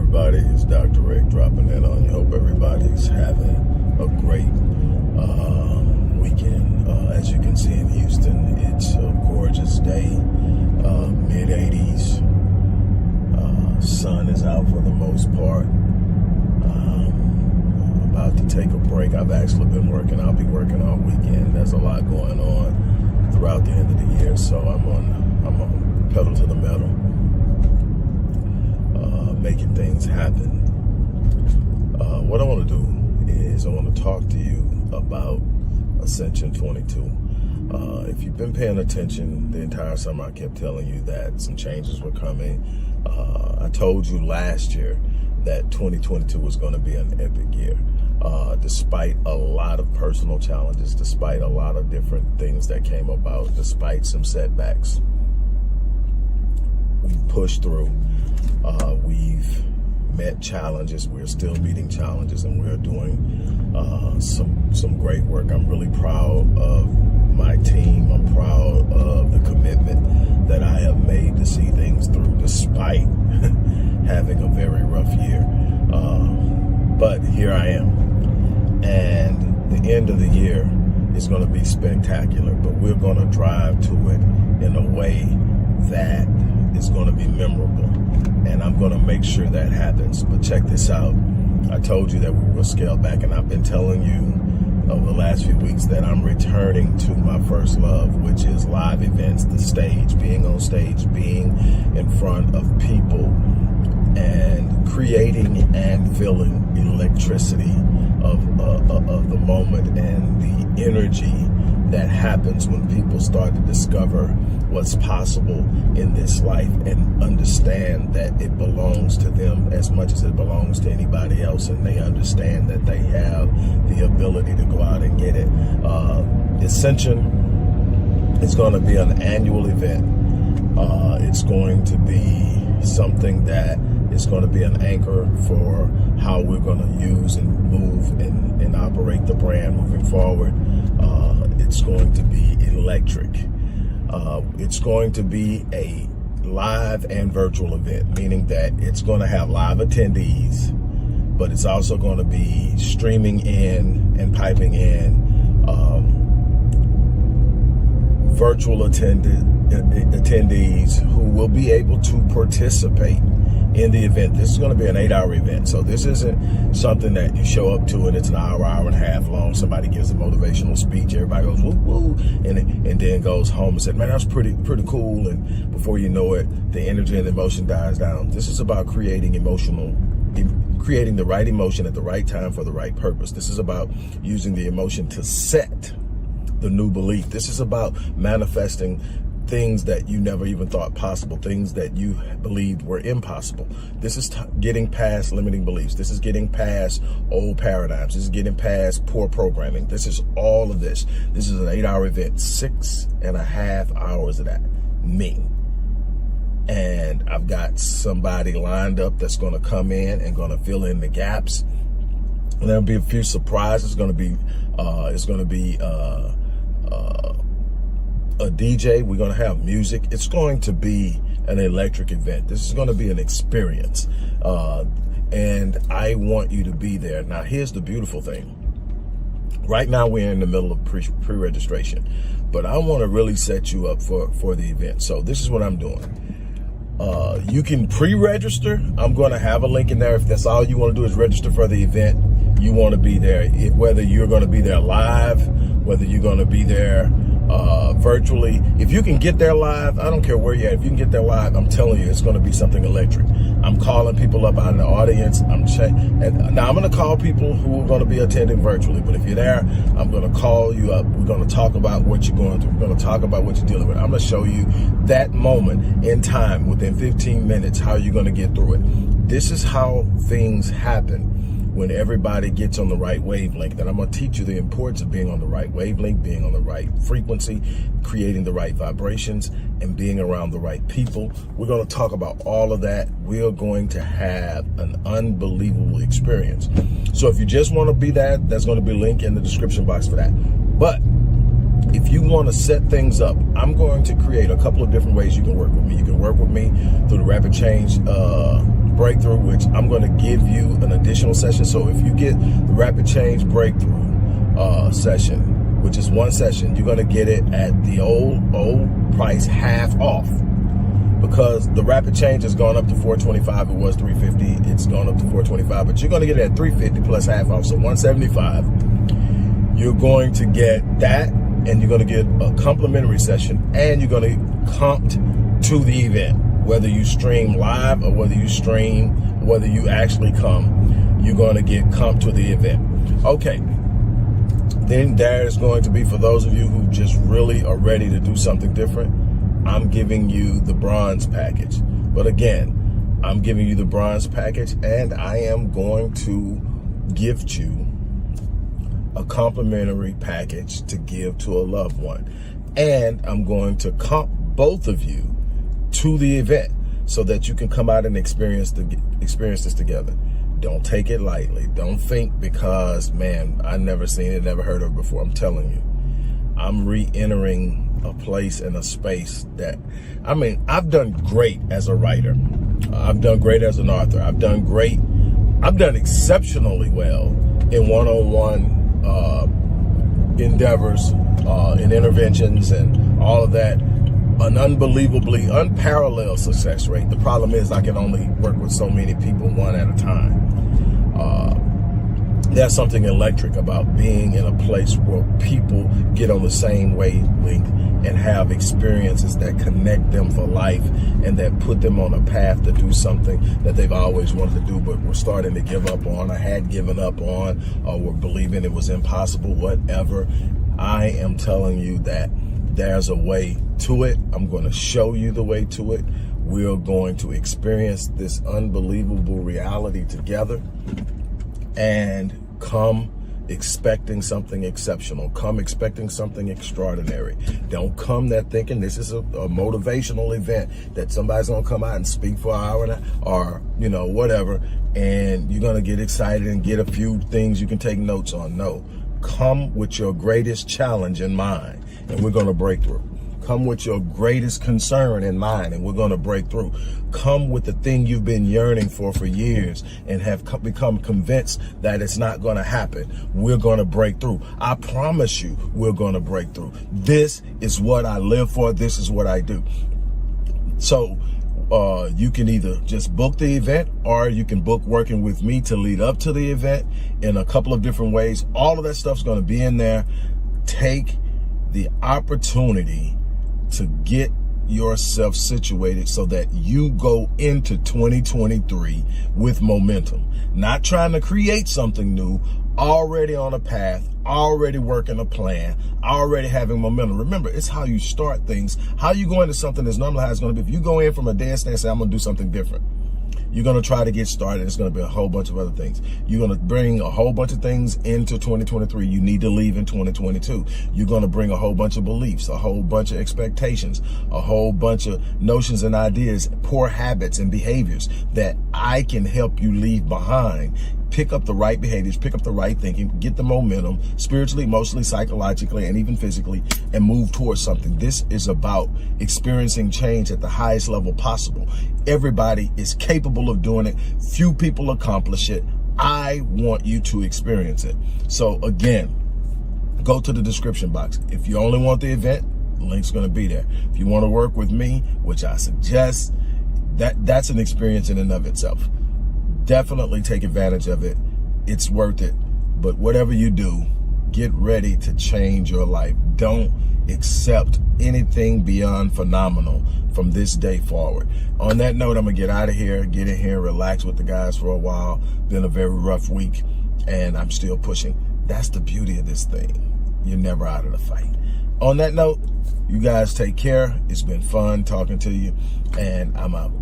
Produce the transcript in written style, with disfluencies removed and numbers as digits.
everybody? It's Dr. Rick dropping in on you. Hope everybody's having a great weekend. As you can see in Houston, it's a gorgeous day, mid-80s. Sun is out for the most part. About to take a break. I've actually been working. I'll be working all weekend. There's a lot going on throughout the end of the year, so I'm on pedal to the metal, making things happen. What I want to do is I want to talk to you about Ascension 22. If you've been paying attention the entire summer, I kept telling you that some changes were coming. I told you last year that 2022 was going to be an epic year. Despite a lot of personal challenges, despite a lot of different things that came about, despite some setbacks, we've pushed through. We've met challenges. We're still meeting challenges, and we're doing some great work. I'm really proud of my team. I'm proud of the commitment that I have made to see things through, despite having a very rough year. But here I am, and the end of the year is going to be spectacular, but we're going to drive to it in a way that is going to be memorable, and I'm going to make sure that happens. But check this out. I told you that we will scale back, and I've been telling you over the last few weeks that I'm returning to my first love, which is live events, the stage, being on stage, being in front of people, and creating and feeling electricity of the moment and the energy that happens when people start to discover what's possible in this life and understand that it belongs to them as much as it belongs to anybody else, and they understand that they have the ability to go out and get it. Ascension is going to be an annual event. It's going to be something that is going to be an anchor for how we're going to use and move and operate the brand moving forward. It's going to be electric. It's going to be a live and virtual event, meaning that it's going to have live attendees, but it's also going to be streaming in and piping in virtual attendees who will be able to participate in the event. This is going to be an 8-hour event, so this isn't something that you show up to and it's an hour and a half long. Somebody gives a motivational speech, everybody goes woo woo, and then goes home and said, man, that's pretty cool, and before you know it, the energy and the emotion dies down. This is about creating the right emotion at the right time for the right purpose. This is about using the emotion to set the new belief. This is about manifesting things that you never even thought possible, things that you believed were impossible. This is getting past limiting beliefs. This is getting past old paradigms. This is getting past poor programming. This is all of this. This is an 8-hour event, 6.5 hours of that, me. And I've got somebody lined up that's going to come in and going to fill in the gaps. And there'll be a few surprises. It's going to be a DJ. We're going to have music. It's going to be an electric event. This is going to be an experience. And I want you to be there. Now, here's the beautiful thing. Right now, we're in the middle of pre-registration, but I want to really set you up for the event. So this is what I'm doing. You can pre-register. I'm going to have a link in there. If that's all you want to do is register for the event, you want to be there. Whether you're going to be there live, whether you're going to be there virtually. If you can get there live, I don't care where you're at. If you can get there live, I'm telling you, it's going to be something electric. I'm calling people up out in the audience. Now I'm going to call people who are going to be attending virtually. But if you're there, I'm going to call you up. We're going to talk about what you're going through. We're going to talk about what you're dealing with. I'm going to show you that moment in time within 15 minutes, how you're going to get through it. This is how things happen when everybody gets on the right wavelength. And I'm going to teach you the importance of being on the right wavelength, being on the right frequency, creating the right vibrations, and being around the right people. We're going to talk about all of that. We're going to have an unbelievable experience. So if you just want to be that, there's going to be a link in the description box for that. But if you want to set things up, I'm going to create a couple of different ways you can work with me. You can work with me through the Rapid Change breakthrough, which I'm going to give you an additional session. So if you get the Rapid Change Breakthrough session, which is one session, you're going to get it at the old price, half off. Because the Rapid Change has gone up to $425. It was $350. It's gone up to $425. But you're going to get it at $350 plus half off, so $175. You're going to get that, and you're going to get a complimentary session, and you're going to comp to the event. Whether you stream live or whether you actually come, you're going to get comp to the event. Okay. Then there's going to be, for those of you who just really are ready to do something different, I'm giving you the bronze package. But again, I'm giving you the bronze package, and I am going to gift you a complimentary package to give to a loved one. And I'm going to comp both of you to the event so that you can come out and experience this together. Don't take it lightly. Don't think because, man, I've never seen it, never heard of it before. I'm telling you, I'm re-entering a place and a space that, I mean, I've done great as a writer. I've done great as an author. I've done exceptionally well in one-on-one endeavors, in interventions and all of that. An unbelievably unparalleled success rate. The problem is I can only work with so many people one at a time. There's something electric about being in a place where people get on the same wavelength and have experiences that connect them for life and that put them on a path to do something that they've always wanted to do but were starting to give up on or had given up on or were believing it was impossible, whatever. I am telling you that there's a way to it. I'm going to show you the way to it. We're going to experience this unbelievable reality together and come expecting something exceptional. Come expecting something extraordinary. Don't come there thinking this is a motivational event that somebody's going to come out and speak for an hour or, whatever, and you're going to get excited and get a few things you can take notes on. No. Come with your greatest challenge in mind, and we're going to break through. Come with your greatest concern in mind, and we're going to break through. Come with the thing you've been yearning for years and have become convinced that it's not going to happen. We're going to break through. I promise you, we're going to break through. This is what I live for. This is what I do. So you can either just book the event or you can book working with me to lead up to the event in a couple of different ways. All of that stuff's going to be in there. Take the opportunity to get yourself situated so that you go into 2023 with momentum, not trying to create something new, already on a path, already working a plan, already having momentum. Remember, it's how you start things. How you go into something is normally how it's going to be. If you go in from a dead stand and say, I'm going to do something different, you're going to try to get started. It's going to be a whole bunch of other things. You're going to bring a whole bunch of things into 2023 you need to leave in 2022. You're going to bring a whole bunch of beliefs, a whole bunch of expectations, a whole bunch of notions and ideas, poor habits and behaviors that I can help you leave behind. Pick up the right behaviors, pick up the right thinking, get the momentum spiritually, emotionally, psychologically, and even physically, and move towards something. This is about experiencing change at the highest level possible. Everybody is capable of doing it. Few people accomplish it. I want you to experience it. So again, go to the description box. If you only want the event, the link's going to be there. If you want to work with me, which I suggest, that's an experience in and of itself. Definitely take advantage of it. It's worth it. But whatever you do, get ready to change your life. Don't accept anything beyond phenomenal from this day forward. On that note, I'm going to get out of here, get in here, relax with the guys for a while. Been a very rough week, and I'm still pushing. That's the beauty of this thing. You're never out of the fight. On that note, you guys take care. It's been fun talking to you, and I'm out.